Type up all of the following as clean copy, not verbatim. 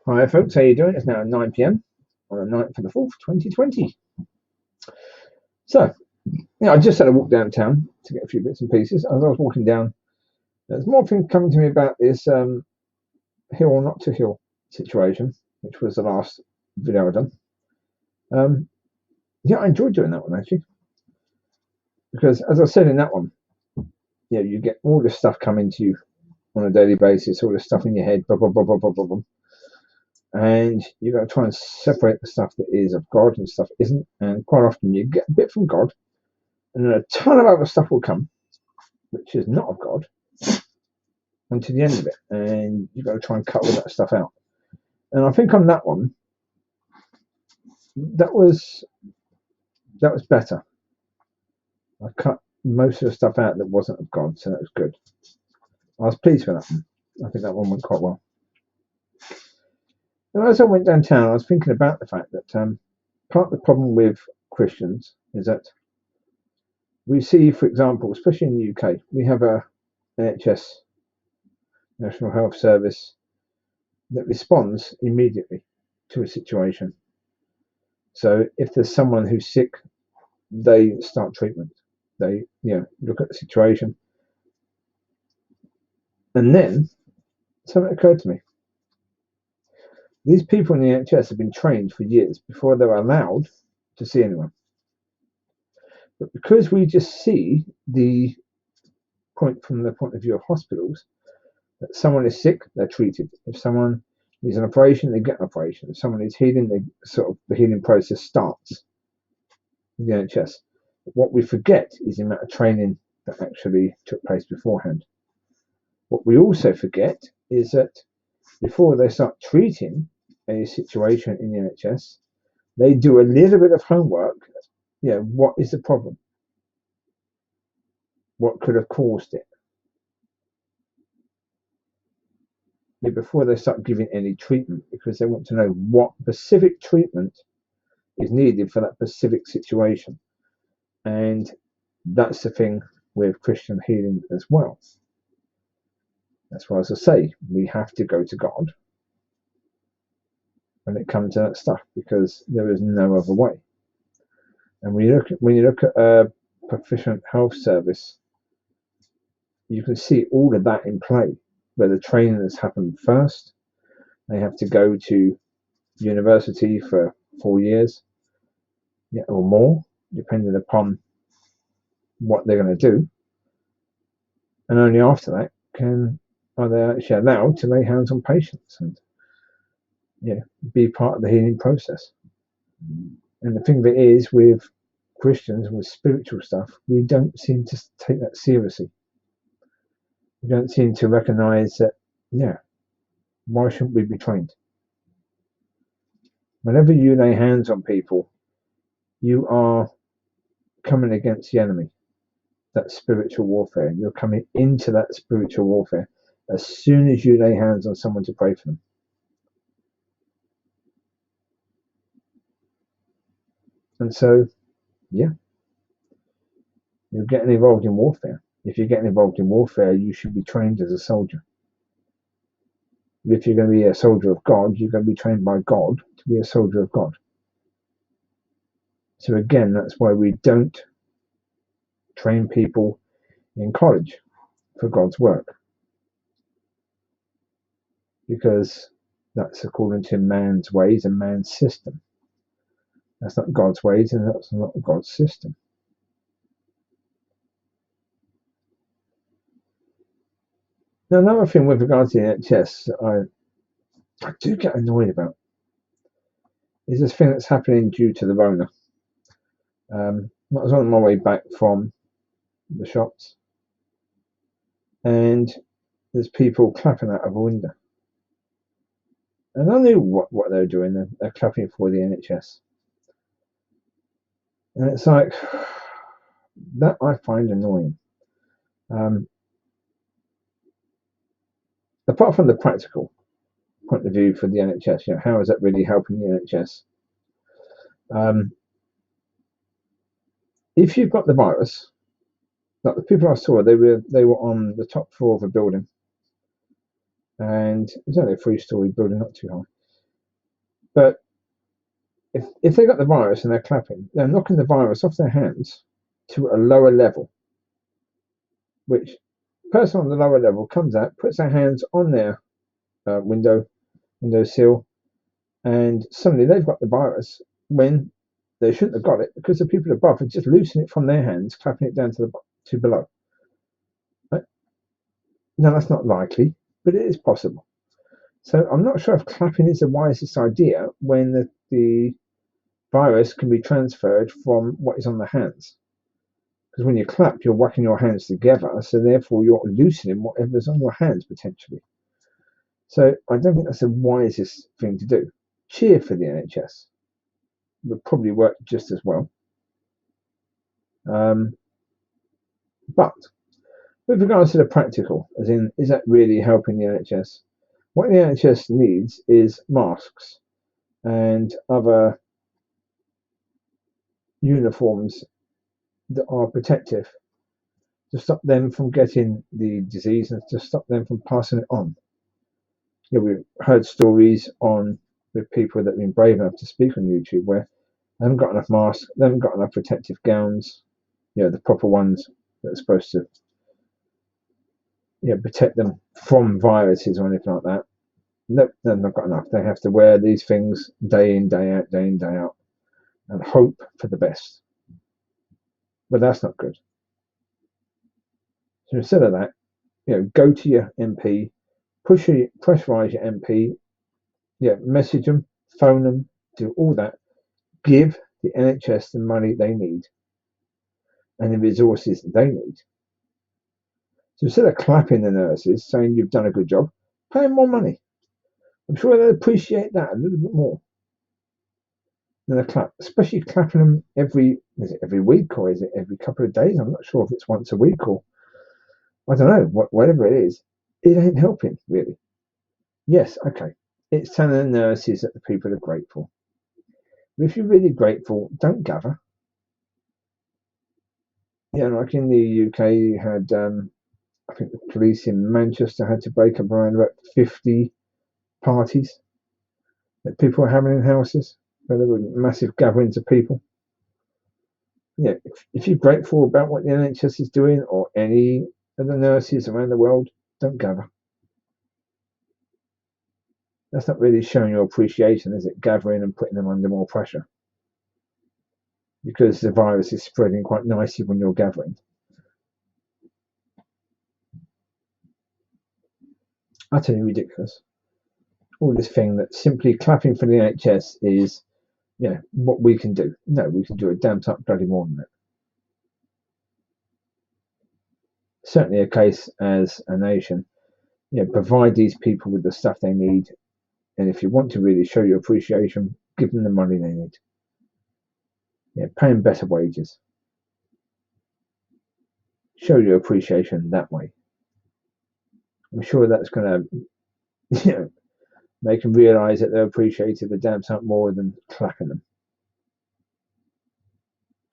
Hi folks, how you doing? It's now 9 p.m. on the 9th of the 4th, 2020. So, I just had a walk downtown to get a few bits and pieces. As I was walking down, there's more things coming to me about this hill or not to hill situation, which was the last video I done. I enjoyed doing that one actually, because as I said in that one, you get all this stuff coming to you on a daily basis, all this stuff in your head, blah blah blah blah blah blah blah. And you've got to try and separate the stuff that is of God and stuff isn't. And quite often you get a bit from God, and then a ton of other stuff will come, which is not of God, until the end of it. And you've got to try and cut all that stuff out. And I think on that one, that was better. I cut most of the stuff out that wasn't of God, so that was good. I was pleased with that one. I think that one went quite well. And as I went downtown, I was thinking about the fact that part of the problem with Christians is that we see, for example, especially in the UK, we have a NHS, National Health Service, that responds immediately to a situation. So if there's someone who's sick, they start treatment. They look at the situation. And then something occurred to me. These people in the NHS have been trained for years before they were allowed to see anyone. But because we just see the point from the point of view of hospitals, that someone is sick, they're treated. If someone needs an operation, they get an operation. If someone needs healing, the healing process starts in the NHS. What we forget is the amount of training that actually took place beforehand. What we also forget is that before they start treating a situation in the NHS, they do a little bit of homework. What is the problem? What could have caused it? Before they start giving any treatment, because they want to know what specific treatment is needed for that specific situation. And that's the thing with Christian healing as well. That's why, as I say, we have to go to God when it comes to that stuff, because there is no other way. And when you look at a proficient health service, you can see all of that in play, where the training has happened first. They have to go to university for 4 years, or more, depending upon what they're going to do. And only after that are they actually allowed to lay hands on patients and be part of the healing process. And the thing of it is, with Christians and with spiritual stuff, we don't seem to take that seriously. We don't seem to recognize that, why shouldn't we be trained? Whenever you lay hands on people, you are coming against the enemy, that spiritual warfare. You're coming into that spiritual warfare as soon as you lay hands on someone to pray for them. And so, you're getting involved in warfare. If you're getting involved in warfare, you should be trained as a soldier. If you're going to be a soldier of God, you're going to be trained by God to be a soldier of God. So again, that's why we don't train people in college for God's work, because that's according to man's ways and man's system. That's not God's ways, and that's not God's system. Now, another thing with regards to the NHS, I do get annoyed about is this thing that's happening due to the Rona. I was on my way back from the shops, and there's people clapping out of a window. And I knew what they were doing. They're clapping for the NHS. And it's like, that I find annoying. Apart from the practical point of view for the NHS, how is that really helping the NHS? If you've got the virus, like the people I saw, they were on the top floor of a building, and it's only a 3-story building, not too high. But if they got the virus and they're clapping, they're knocking the virus off their hands to a lower level, which person on the lower level comes out, puts their hands on their windowsill, and suddenly they've got the virus when they shouldn't have got it, because the people above are just loosening it from their hands, clapping it down to below. Right? Now that's not likely, but it is possible. So I'm not sure if clapping is the wisest idea when the virus can be transferred from what is on the hands. Because when you clap, you're whacking your hands together, so therefore you're loosening whatever's on your hands potentially. So I don't think that's the wisest thing to do. Cheer for the NHS would probably work just as well. But with regards to the practical, as in, is that really helping the NHS? What the NHS needs is masks and other uniforms that are protective to stop them from getting the disease and to stop them from passing it on. We've heard stories with people that have been brave enough to speak on YouTube where they haven't got enough masks, they haven't got enough protective gowns, the proper ones that are supposed to protect them from viruses or anything like that. Nope, they've not got enough. They have to wear these things day in, day out, and hope for the best. But that's not good. So instead of that, go to your MP, pressurize your MP, message them, phone them, do all that. Give the NHS the money they need and the resources they need. So instead of clapping the nurses, saying you've done a good job, pay them more money. I'm sure they'll appreciate that a little bit more than a clap, especially clapping them every week, or is it every couple of days? I'm not sure if it's once a week or I don't know, whatever it is. It ain't helping, really. Yes, okay, it's telling the nurses that the people are grateful. But if you're really grateful, don't gather. Like in the UK, you had, I think the police in Manchester had to break up around about 50 parties that people were having in houses, where there were massive gatherings of people. If you're grateful about what the NHS is doing, or any of the nurses around the world, don't gather. That's not really showing your appreciation, is it? Gathering and putting them under more pressure. Because the virus is spreading quite nicely when you're gathering. Utterly ridiculous. All this thing that simply clapping for the NHS is, what we can do. No, we can do a damn sight bloody more than that. Certainly a case as a nation, provide these people with the stuff they need, and if you want to really show your appreciation, give them the money they need. Pay them better wages. Show your appreciation that way. I'm sure that's going to, make them realise that they're appreciated a damn sight more than clapping them.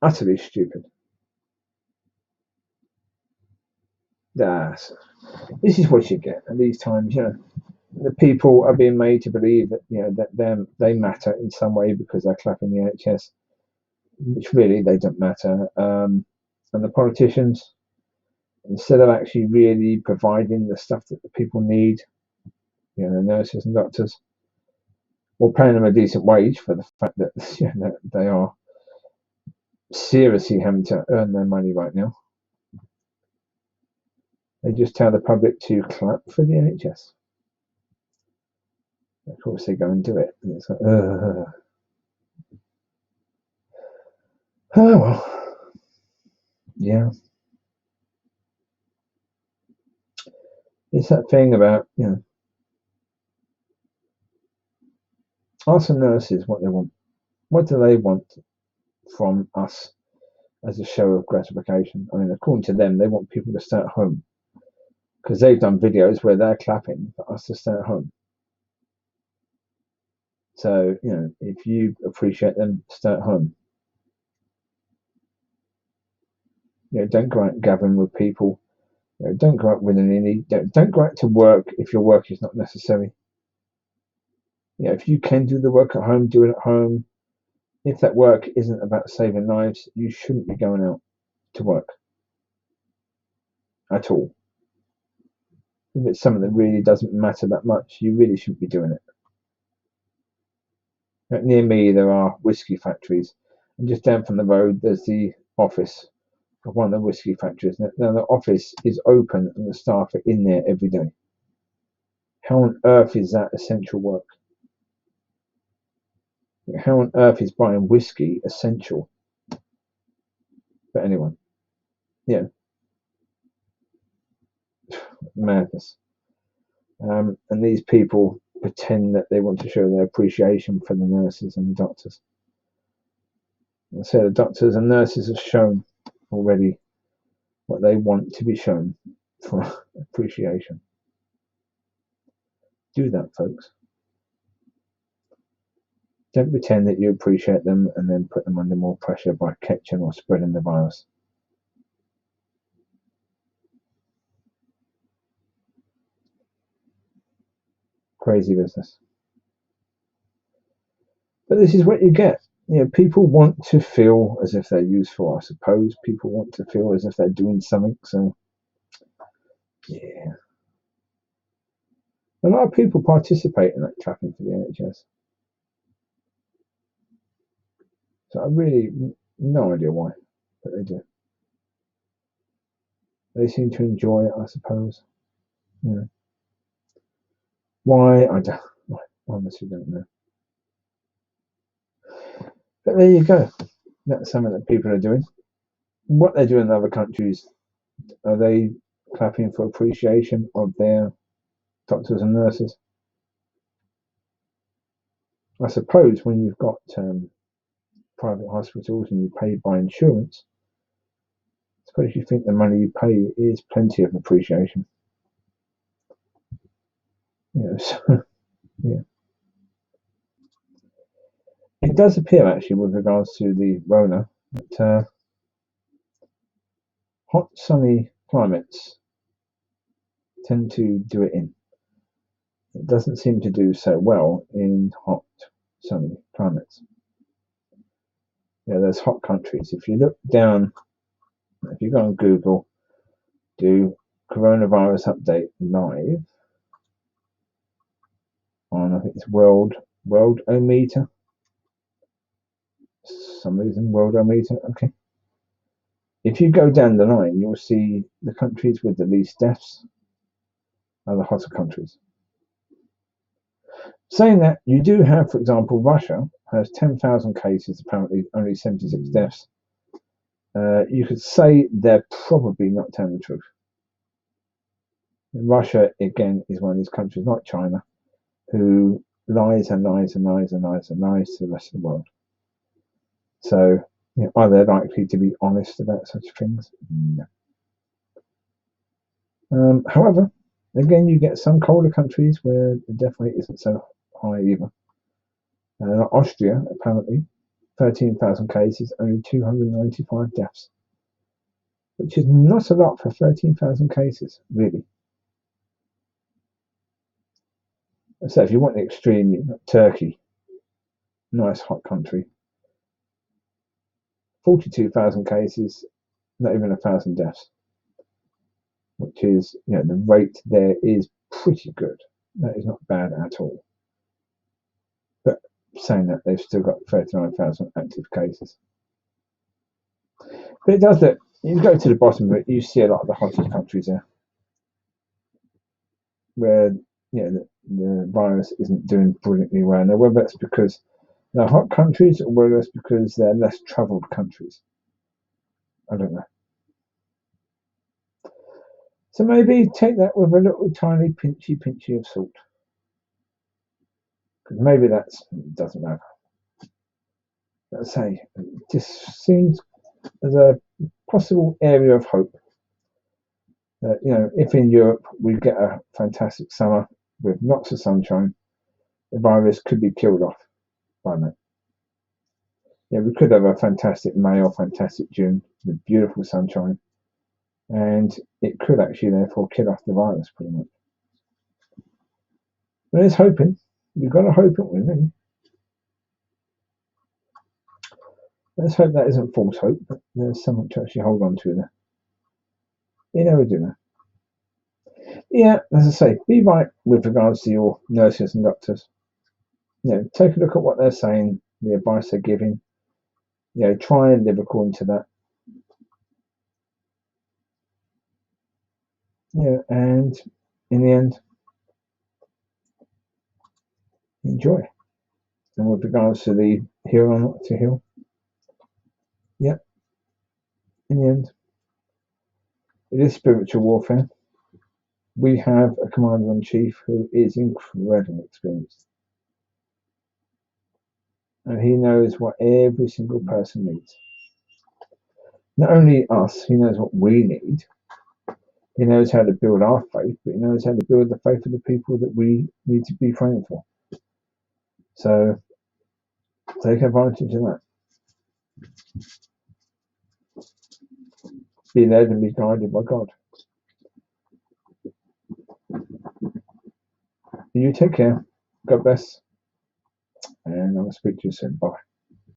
Utterly stupid. This is what you get at these times. The people are being made to believe that that they matter in some way because they're clapping the NHS, which really they don't matter. And the politicians, instead of actually really providing the stuff that the people need, the nurses and doctors, or paying them a decent wage for the fact that that they are seriously having to earn their money right now, they just tell the public to clap for the NHS. Of course, they go and do it, and it's like, oh well, yeah. It's that thing about ask the nurses what they want. What do they want from us as a show of gratification? I mean, according to them, they want people to stay at home because they've done videos where they're clapping for us to stay at home. So, if you appreciate them, stay at home. Don't go out gathering with people. Don't go out willy-nilly. Don't go out to work if your work is not necessary. If you can do the work at home, do it at home. If that work isn't about saving lives, you shouldn't be going out to work at all. If it's something that really doesn't matter that much, you really shouldn't be doing it. Near me, there are whiskey factories, and just down from the road, there's the office of one of the whiskey factories. Now, the office is open, and the staff are in there every day. How on earth is that essential work? How on earth is buying whiskey essential for anyone? Madness. And these people pretend that they want to show their appreciation for the nurses and the doctors. So the doctors and nurses have shown already what they want to be shown for appreciation. Do that, folks. Don't pretend that you appreciate them and then put them under more pressure by catching or spreading the virus. Crazy business. But this is what you get. People want to feel as if they're useful, I suppose. People want to feel as if they're doing something. So, yeah. A lot of people participate in that clapping for the NHS. So I really no idea why, but they do. They seem to enjoy it, I suppose. Why? I honestly don't know. But there you go. That's something that people are doing. What they're doing in other countries, are they clapping for appreciation of their doctors and nurses? I suppose when you've got private hospitals and you pay by insurance, I suppose you think the money you pay is plenty of appreciation. So, yeah. It does appear, actually, with regards to the Rona, that hot, sunny climates tend to do it in. It doesn't seem to do so well in hot, sunny climates. There's hot countries. If you look down, if you go on Google, do coronavirus update live on, I think it's Worldometer. Some reason Worldometer. Okay. If you go down the line, you'll see the countries with the least deaths are the hotter countries. Saying that, you do have, for example, Russia has 10,000 cases, apparently only 76 deaths. You could say they're probably not telling the truth. Russia, again, is one of these countries, like China, who lies and lies and lies and lies and lies to the rest of the world. So, are they likely to be honest about such things? No. However, again, you get some colder countries where the death rate isn't so high either. Austria, apparently, 13,000 cases, only 295 deaths, which is not a lot for 13,000 cases, really. So if you want the extreme, you've got Turkey, nice hot country, 42,000 cases, not even 1,000 deaths, which is, the rate there is pretty good. That is not bad at all. But saying that, they've still got 39,000 active cases. But it does that. You go to the bottom of it, you see a lot of the hottest countries there, where the virus isn't doing brilliantly well. Now, whether that's because they're hot countries or whether it's because they're less travelled countries, I don't know. So maybe take that with a little tiny pinchy of salt, because maybe that doesn't matter. Let's say it just seems as a possible area of hope. If in Europe we get a fantastic summer with lots of sunshine, the virus could be killed off by that. We could have a fantastic May or fantastic June with beautiful sunshine, and it could actually therefore kill off the virus pretty much. But it's hoping. We've got to hope, haven't we, really? Let's hope that isn't false hope, but there's something to actually hold on to there. You know, we do that. Yeah, as I say, be right with regards to your nurses and doctors. Take a look at what they're saying, the advice they're giving. Try and live according to that. And in the end, enjoy. And with regards to the heal or not to heal, in the end, it is spiritual warfare. We have a commander-in-chief who is incredibly experienced. And he knows what every single person needs. Not only us, he knows what we need. He knows how to build our faith, but he knows how to build the faith of the people that we need to be praying for. So take advantage of that. Be led and be guided by God. You take care. God bless. And I'll speak to you soon. Bye.